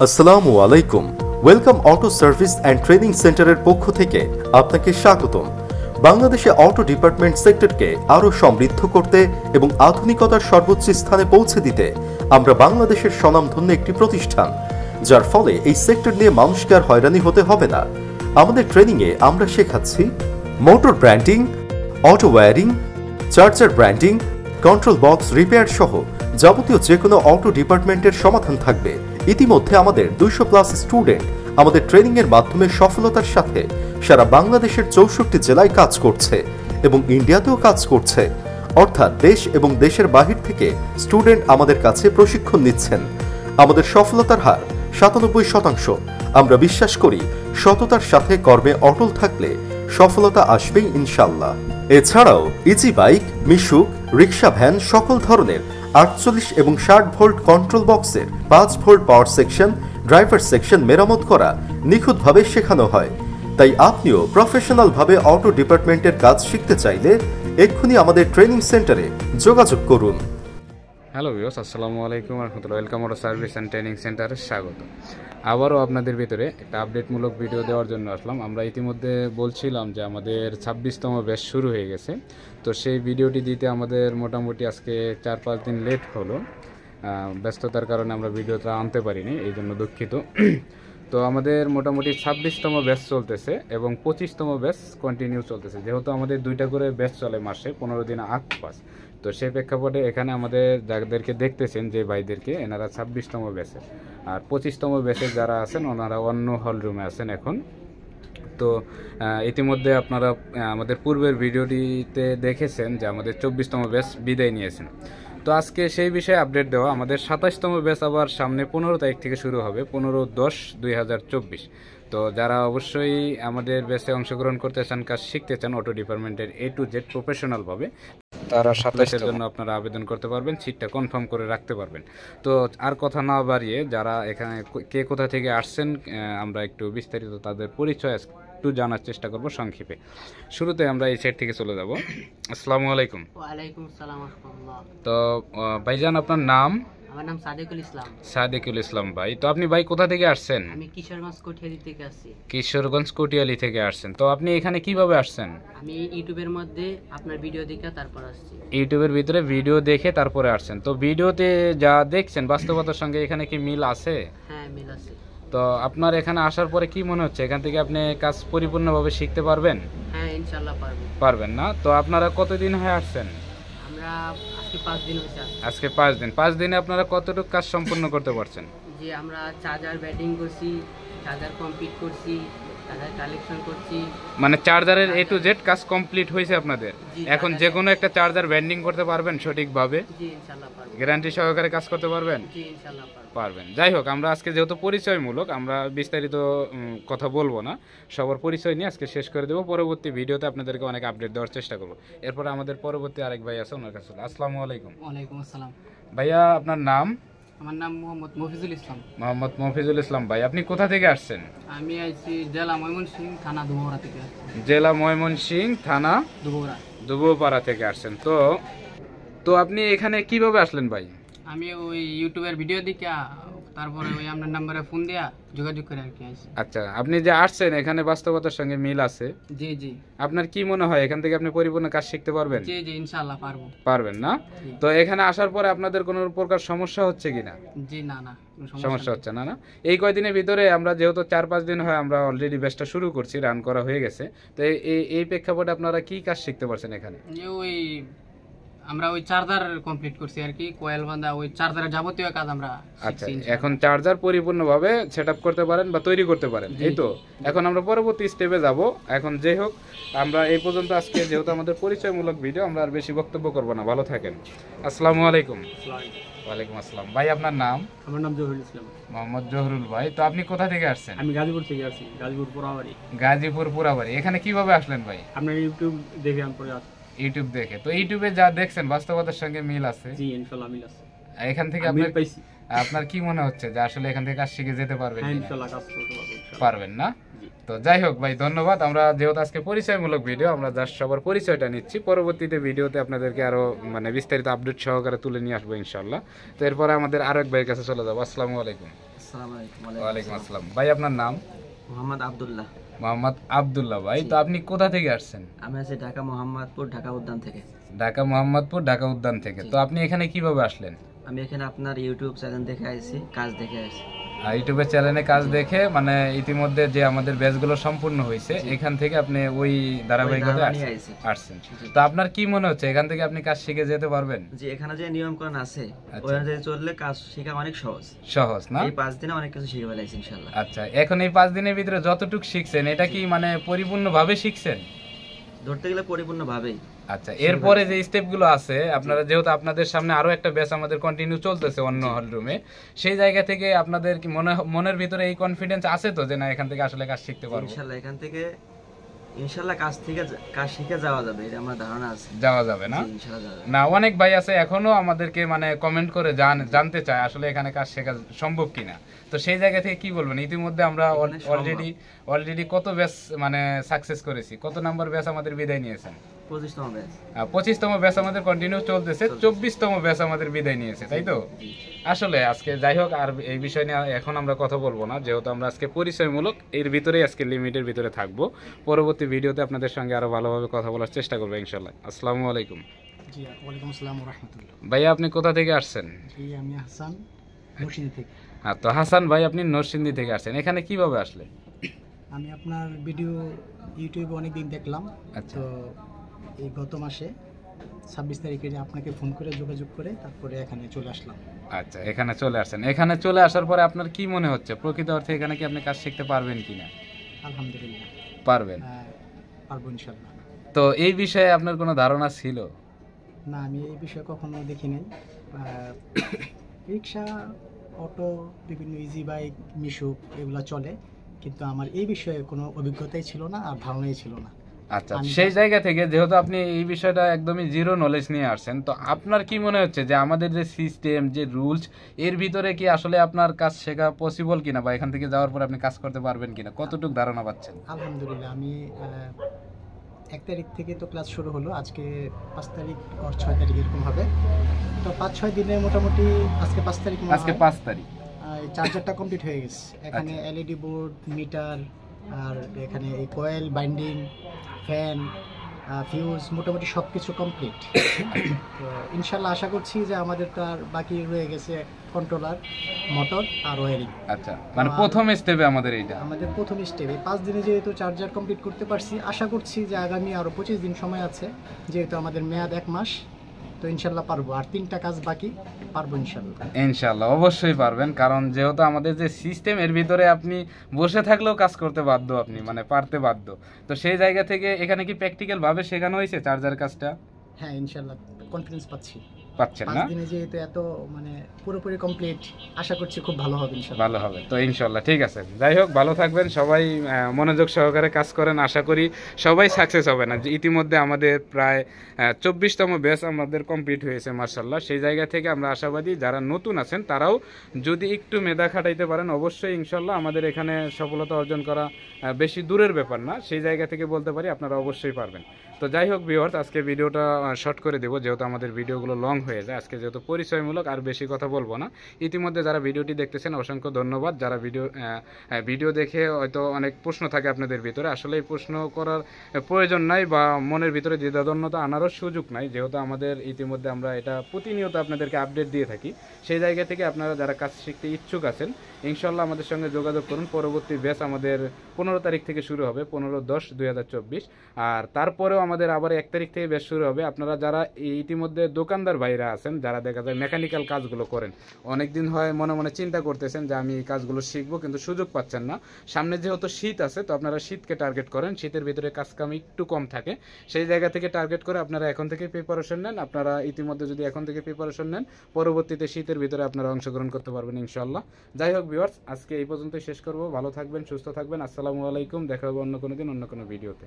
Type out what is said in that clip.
আসসালামু আলাইকুম। Welcome auto service and training সেন্টারের পক্ষ থেকে আপনাকে স্বাগতম। বাংলাদেশে অটো ডিপার্টমেন্ট সেক্টরকে আরও সমৃদ্ধ করতে এবং আধুনিকতার সর্বোচ্চ স্থানে পৌঁছে দিতে আমরা বাংলাদেশের স্বনামধন্য একটি প্রতিষ্ঠান, যার ফলে এই সেক্টর নিয়ে মানুষকে আর হয়রানি হতে হবে না। আমাদের ট্রেনিংয়ে আমরা শেখাচ্ছি motor branding, auto wiring, charger branding, control box repair সহ যাবতীয় যে কোনো অটো ডিপার্টমেন্টের সমাধান থাকবে। ইতিমধ্যে আমাদের 200+ স্টুডেন্ট আমাদের ট্রেনিং এর মাধ্যমে সফলতার সাথে সারা বাংলাদেশের 64 জেলায় কাজ করছে এবং ইন্ডিয়াতেও কাজ করছে। অর্থাৎ দেশ এবং দেশের বাহির থেকে স্টুডেন্ট আমাদের কাছে প্রশিক্ষণ নিচ্ছেন। আমাদের সফলতার হার 97%। আমরা বিশ্বাস করি সততার সাথে কর্মে অটল থাকলে সফলতা আসবেই ইনশাল্লাহ। এছাড়াও ইজি বাইক, মিশুক, রিক্সা, ভ্যান সকল ধরনের 48 এবং 60 ভোল্ট কন্ট্রোল বক্সের 5 volt power section, driver section মেরামত করা নিখুঁতভাবে শেখানো হয়। তাই আপনিও প্রফেশনালভাবে অটো ডিপার্টমেন্টের কাজ শিখতে চাইলে এক্ষুনি আমাদের ট্রেনিং সেন্টারে যোগাযোগ করুন। হ্যালো ভিউয়ার্স, আসসালামু আলাইকুম ওয়া রাহমাতুল্লাহি। Welcome auto service and training সেন্টারে স্বাগত। আবারও আপনাদের ভিতরে একটা আপডেটমূলক ভিডিও দেওয়ার জন্য আসলাম। আমরা ইতিমধ্যে বলছিলাম যে আমাদের 26তম ব্যাচ শুরু হয়ে গেছে, তো সেই ভিডিওটি দিতে আমাদের মোটামুটি আজকে 4-5 দিন লেট হলো। ব্যস্ততার কারণে আমরা ভিডিওটা আনতে পারিনি, এই জন্য দুঃখিত। তো আমাদের মোটামুটি 26তম ব্যাচ চলতেছে এবং 25তম ব্যাচ কন্টিনিউ চলতেছে। যেহেতু আমাদের 2টা করে ব্যাচ চলে মাসে, 15 দিন আগ পাস, তো সেই প্রেক্ষাপটে এখানে আমাদের যাদেরকে দেখতেছেন যে ভাইদেরকে, এনারা 26তম ব্যাচে, আর 25তম ব্যাচে যারা আছেন ওনারা অন্য হল রুমে আছেন এখন। তো ইতিমধ্যে আপনারা আমাদের পূর্বের ভিডিওটিতে দেখেছেন যে আমাদের 24তম ব্যাচ বিদায় নিয়েছেন। তো আজকে সেই বিষয়ে আপডেট দেওয়া। আমাদের 27তম ব্যাচ আবার সামনে 15 তারিখ থেকে শুরু হবে, 15-10-2024। তো যারা অবশ্যই আমাদের ব্যাচে অংশগ্রহণ করতে চান, কাজ শিখতে চান অটো ডিপার্টমেন্টের A to Z প্রফেশনালভাবে, তারা 27-এর জন্য আপনারা আবেদন করতে পারবেন, সিটটা কনফার্ম করে রাখতে পারবেন। তো আর কথা না বাড়িয়ে, যারা এখানে কে কোথা থেকে আসছেন আমরা একটু বিস্তারিত তাদের পরিচয় একটু জানার চেষ্টা করব সংক্ষেপে। শুরুতে আমরা এই সাইড থেকে চলে যাব। আসসালামু আলাইকুম। ওয়ালাইকুম আসসালাম ওয়া রাহমাতুল্লাহ। তো ভাইজান, আপনার নাম? আমার নাম সাদেকুল ইসলাম। সাদেকুল ইসলাম ভাই। তো আপনি ভাই কোথা থেকে আসছেন? আমি কিশোরগঞ্জ কোটিয়ালি থেকে আসছি। কিশোরগঞ্জ কোটিয়ালি থেকে আসছেন। তো আপনি এখানে কিভাবে আসছেন? আমি ইউটিউবের মধ্যে আপনার ভিডিও দেখে তারপর আসছি। ইউটিউবের ভিতরে ভিডিও দেখে তারপরে আসছেন। তো ভিডিওতে যা দেখছেন বাস্তবতার সঙ্গে এখানে কি মিল আছে? হ্যাঁ, মিল আছে। তো আপনার এখানে আসার পরে কি মনে হচ্ছে, এখান থেকে আপনি কাজ পরিপূর্ণভাবে শিখতে পারবেন? হ্যাঁ, ইনশাআল্লাহ পারবো। পারবেন না? তো আপনারা কতদিন হয়ে আসছেন? আমরা আজকে 5 দিন হয়েছে। আজকে 5 দিন। 5 দিনে আপনারা কতটুকু কাজ সম্পূর্ণ করতে পারছেন? যে আমরা চার্জার ব্যাটিং করছি, চার্জার কমপ্লিট করছি, চার্জার কালেকশন করছি। মানে চার্জারের A to Z কাজ কমপ্লিট হয়েছে আপনাদের? এখন যে কোনো একটা চার্জার ব্যান্ডিং করতে পারবেন সঠিকভাবে? জি, ইনশাআল্লাহ পারবো। গ্যারান্টি সহকারে কাজ করতে পারবেন? জি, ইনশাআল্লাহ পারবো। পারবেন। যাই হোক, আমরা আজকে যেহেতু পরিচয়মূলক, আমরা বিস্তারিত কথা বলবো না, সবার পরিচয় নিয়ে আজকে শেষ করে দেবো। পরবর্তী ভিডিওতে আপনাদেরকে অনেক আপডেট দেওয়ার চেষ্টা করবো। এরপরে আমাদের পরবর্তী আরেক ভাই আছে, ওনার কাছে। আসসালামু আলাইকুম। ওয়ালাইকুম আসসালাম। ভাইয়া, আপনার নাম? আমার নাম মোহাম্মদ মফিজুল ইসলাম। মোহাম্মদ মফিজুল ইসলাম ভাই, আপনি কোথা থেকে আসছেন? আমি আইছি জেলা ময়মনসিংহ, থানা দুবৌরা থেকে। জেলা ময়মনসিংহ, থানা দুবৌপাড়া থেকে আসছেন। তো আপনি এখানে কিভাবে আসলেন ভাই? আমি ওই ইউটিউবের ভিডিও দেখে তারপরে ওই আপনার নাম্বারে ফোন দিয়া যোগাযোগ করে আর কি আইছি। আচ্ছা, আপনি যে আসছেন এখানে বাস্তবতার সঙ্গে মিল আছে? জি জি। আপনার কি মনে হয় এখান থেকে আপনি পরিপূর্ণ কাজ শিখতে পারবেন? জি জি, ইনশাআল্লাহ পারবো। পারবেন না? তো এখানে আসার পরে আপনাদের কোনো প্রকার সমস্যা হচ্ছে কিনা? জি না না, সমস্যা হচ্ছে না? না, এই কয়দিনের ভিতরে আমরা যেহেতু 4-5 দিন হয় আমরা অলরেডি ব্যাচটা শুরু করছি, রান করা হয়ে গেছে। তো এই প্রেক্ষাপটে আপনারা কি কাজ শিখতে পারছেন এখানে? ওই আমরা ওই চার্জার কমপ্লিট করছি আর কি, কয়েল বাঁধা, ওই চার্জারের যাবতীয় কাজ আমরা। আচ্ছা, এখন চার্জার পরিপূর্ণভাবে সেটআপ করতে পারেন বা তৈরি করতে পারেন, এই তো? এখন আমরা পরবর্তী স্টেপে যাব। এখন যাই হোক, আমরা এই পর্যন্ত আজকে যেহেতু আমাদের পরিচয়মূলক ভিডিও, আমরা আর বেশি বক্তব্য করব না। ভালো থাকেন। আসসালামু আলাইকুম। ওয়ালাইকুম আসসালাম। ভাই, আপনার নাম? আমার নাম জহুরুল ইসলাম। মোহাম্মদ জহুরুল ভাই। তো আপনি কোথা থেকে আসছেন? আমি গাজীপুর থেকে আসছি, গাজীপুর পোড়াবাড়ি। গাজীপুর পোড়াবাড়ি। এখানে কিভাবে আসলেন ভাই? আপনার ইউটিউব দেখে আমি পরে আসছি। ইউটিউব দেখে? তো ইউটিউবে যা দেখছেন বাস্তবতার সঙ্গে মিল আছে? জি, ইনশাআল্লাহ মিল আছে। এখান থেকে আপনার কি মনে হচ্ছে যে আসলে এখান থেকে কাজ শিখে যেতে পারবেন? ইনশাআল্লাহ কাজ করতে পারবো। পারবেন না? তো যাই হোক ভাই, ধন্যবাদ। আমরা যেহেতু আজকে পরিচয়মূলক ভিডিও, আমরা জাস্ট সবার পরিচয়টা নিচ্ছি। পরবর্তীতে ভিডিওতে আপনাদেরকে আরো বিস্তারিত আপডেট সহকারে তুলে নিয়ে আসবো ইনশাআল্লাহ। তো এরপরে আমাদের আরেক ভাইয়ের কাছে চলে যাবো। আসসালামু আলাইকুম। আসসালামু আলাইকুম। ওয়ালাইকুম আসসালাম। ভাই আপনার নাম? মোহাম্মদ আব্দুল্লাহ। মোহাম্মদ আব্দুল্লাহ। ভাই তো আপনি কোথা থেকে আসছেন? আমি আছি ঢাকা মোহাম্মদপুর ঢাকা উদ্যান থেকে। ঢাকা মোহাম্মদপুর ঢাকা উদ্যান থেকে। তো আপনি এখানে কিভাবে আসলেন? আমি এখানে আপনার ইউটিউব চ্যানেল দেখে আইছি, কাজ দেখে আইছি। ইউটিউবের চ্যানেলে কাজ দেখে মানে ইতিমধ্যে যে আমাদের ব্যাচগুলো সম্পূর্ণ হয়েছে এখান থেকে আপনি ওই ধারাবাহিকতায় আসছেন। তো আপনার কি মনে হচ্ছে এখান থেকে আপনি কাজ শিখে যেতে পারবেন? যে এখানে যে নিয়মকানুন আছে ওই অনুযায়ী চললে কাজ শেখা অনেক সহজ না? এই 5 দিনে অনেক কিছু শিখে ফেলাইছি ইনশাআল্লাহ। আচ্ছা, এখন এই 5 দিনের ভিতরে যতটুকু শিখছেন এটা কি মানে পরিপূর্ণভাবে শিখছেন? ধরতে গেলে পরিপূর্ণভাবেই। আচ্ছা, এরপরে যে স্টেপগুলো আছে আপনারা যেহেতু আপনাদের সামনে আরো একটা ব্যাচ আমাদের কন্টিনিউ চলতেছে অন্য হল রুমে, সেই জায়গা থেকে আপনাদের কি মনের ভিতরে এই কনফিডেন্স আছে তো যে না এখান থেকে আসলে কাজ শিখতে পারবো? ইনশাআল্লাহ এখান থেকে ইনশাআল্লাহ কাজ শিখে যাওয়া যাবে, এটা আমার ধারণা আছে। যাওয়া যাবে না? ইনশাআল্লাহ যাবে। না, অনেক ভাই আছে এখনো আমাদেরকে মানে কমেন্ট করে জানতে চায় আসলে এখানে কাজ শেখা সম্ভব কিনা। তো সেই জায়গা থেকে কি বলবেন? ইতিমধ্যে আমরা অলরেডি কত ব্যাচ মানে সাকসেস করেছি, কত নাম্বার ব্যাচ আমাদের বিদায় নিয়েছেন? 25তম ব্যাচ। 25তম ব্যাচ আমাদের কন্টিনিউ চলতেছে, 24তম ব্যাচ আমাদের বিদায় নিয়েছে, তাই তো? আসলে আজকে যাই হোক আর এই বিষয় নিয়ে এখন আমরা কথা বলবো না, যেহেতু আমরা আজকে পরিচয়মূলক এর ভিতরেই আজকে লিমিটের ভিতরে থাকবো। পরবর্তী ভিডিওতে আপনাদের সঙ্গে আরো ভালোভাবে কথা বলার চেষ্টা করবো ইনশাআল্লাহ। আসসালামু আলাইকুম। জি, ওয়ালাইকুম আসসালাম ওয়া রাহমাতুল্লাহ। ভাইয়া আপনি কোথা থেকে আসছেন? জি, আমি হাসান, নরসিংদী থেকে। তো হাসান ভাই আপনি নরসিংদী থেকে আসছেন, এখানে কিভাবে আসলে? আমি আপনার ভিডিও ইউটিউবে অনেকদিন দেখলাম। আচ্ছা। তো এই গত মাসে 26 তারিখে আপনাকে ফোন করে যোগাযোগ করে তারপরে এখানে চলে আসলাম। আচ্ছা, এখানে চলে আসছেন। এখানে চলে আসার পরে আপনার কি মনে হচ্ছে প্রকৃত অর্থে এখানে কি আপনি কাজ শিখতে পারবেন কিনা? আলহামদুলিল্লাহ পারবেন। পারবো ইনশাআল্লাহ। তো এই বিষয়ে আপনার কোনো ধারণা ছিল? না, আমি এই বিষয়ে কখনো দেখি নাই। রিক্সা, অটো, বিভিন্ন ইজি বাইক, মিশো এগুলো চলে, কিন্তু আমার এই বিষয়ে কোনো অভিজ্ঞতাই ছিল না আর ধারণাই ছিল না। আচ্ছা, সেই জায়গা থেকে যেহেতু আপনি এই বিষয়টা একদমই জিরো নলেজ নিয়ে আসছেন, তো আপনার কি মনে হচ্ছে যে আমাদের যে সিস্টেম, যে রুলস, এর ভিতরে কি আসলে আপনার কাজ শেখা পসিবল কিনা, বা এখান থেকে যাওয়ার পর আপনি কাজ করতে পারবেন কিনা, কতটুকু ধারণা পাচ্ছেন? আলহামদুলিল্লাহ, আমি 1 তারিখ থেকে তো ক্লাস শুরু হলো, আজকে 5 তারিখ আর 6 তারিখ এরকম হবে। তো 5-6 দিনে মোটামুটি আজকে 5 তারিখ, আজকে 5 তারিখ চার্জারটা কমপ্লিট হয়ে গেছে। এখানে এলইডি বোর্ড, মিটার, আর এখানে এই কয়েল, বাইন্ডিং, ফ্যান, ফিউজ, মোটামুটি সব কিছু কমপ্লিট। তো ইনশাল্লাহ আশা করছি যে আমাদের তো আর বাকি রয়ে গেছে কন্ট্রোলার, মোটর আর ওয়ারিং। আচ্ছা, মানে প্রথম স্টেপে আমাদের প্রথম স্টেপে 5 দিনে যেহেতু চার্জার কমপ্লিট করতে পারছি, আশা করছি যে আগামী আরও 25 দিন সময় আছে, যেহেতু আমাদের মেয়াদ 1 মাস। তো ইনশাল্লাহ পারবো, আর 3টা কাজ বাকি, পারবো ইনশাল্লাহ। অবশ্যই পারবেন, কারণ যেহেতু আমাদের যে সিস্টেম এর ভিতরে আপনি বসে থাকলেও কাজ করতে বাধ্য, আপনি মানে পারতে বাধ্য। তো সেই জায়গা থেকে এখানে কি প্র্যাকটিক্যাল ভাবে শেখানো হয়েছে চার্জার কাজটা? হ্যাঁ, ইনশাল্লাহ কনফিডেন্স পাচ্ছেন না? 5 দিনে যেহেতু এত মানে পুরোপুরি কমপ্লিট, আশা করছি খুব ভালো হবে ইনশাআল্লাহ। ভালো হবে তো ইনশাআল্লাহ। ঠিক আছে, যাই হোক ভালো থাকবেন সবাই, মনোযোগ সহকারে কাজ করেন, আশা করি সবাই সাকসেস হবে। না ইতিমধ্যে আমাদের প্রায় 24তম ব্যাচ আমাদের কমপ্লিট হয়েছে মাশাআল্লাহ। সেই জায়গা থেকে আমরা আশাবাদী যারা নতুন আছেন তারাও যদি একটু মেধা খাটাইতে পারেন অবশ্যই ইনশাআল্লাহ আমাদের এখানে সফলতা অর্জন করা বেশি দূরের ব্যাপার না। সেই জায়গা থেকে বলতে পারি আপনারা অবশ্যই পারবেন। তো যাই হোক ভিউয়ার্স, আজকে ভিডিওটা শর্ট করে দেবো যেহেতু আমাদের ভিডিওগুলো লং হয়ে যায়। আজকে যেহেতু পরিচয়মূলক, আর বেশি কথা বলবো না। ইতিমধ্যে যারা ভিডিওটি দেখতেছেন অসংখ্য ধন্যবাদ। যারা ভিডিও দেখে হয়তো অনেক প্রশ্ন থাকে আপনাদের ভিতরে, আসলে এই প্রশ্ন করার প্রয়োজন নাই বা মনের ভিতরে দ্বিধাদ্বন্দ্বতা আনারও সুযোগ নাই, যেহেতু আমাদের ইতিমধ্যে আমরা এটা প্রতিনিয়ত আপনাদেরকে আপডেট দিয়ে থাকি। সেই জায়গা থেকে আপনারা যারা কাজ শিখতে ইচ্ছুক আছেন ইনশাআল্লাহ আমাদের সঙ্গে যোগাযোগ করুন। পরবর্তী ব্যাচ আমাদের 15 তারিখ থেকে শুরু হবে, 15-10-2024। আর তারপরেও আমাদের আবার 1 তারিখ থেকে ব্যাচ শুরু হবে। আপনারা যারা ইতিমধ্যে দোকানদার ভাইরা আছেন, যারা দেখা যায় মেকানিক্যাল কাজগুলো করেন, অনেক দিন হয় মনে মনে চিন্তা করতেছেন যে আমি এই কাজগুলো শিখবো কিন্তু সুযোগ পাচ্ছেন না। সামনে যেহেতু শীত আছে, তো আপনারা শীতকে টার্গেট করেন, শীতের ভিতরে কাজ কাম একটু কম থাকে। সেই জায়গা থেকে টার্গেট করে আপনারা এখন থেকে প্রিপারেশন নেন। আপনারা ইতিমধ্যে যদি এখন থেকে প্রিপারেশন নেন, পরবর্তীতে শীতের ভিতরে আপনারা অংশগ্রহণ করতে পারবেন ইনশাআল্লাহ। যাই হোক ভিউয়ার্স, আজকে এই পর্যন্তই শেষ করব। ভালো থাকবেন, সুস্থ থাকবেন। আসসালামু আলাইকুম। দেখা হবে অন্য কোনো দিন অন্য কোনো ভিডিওতে।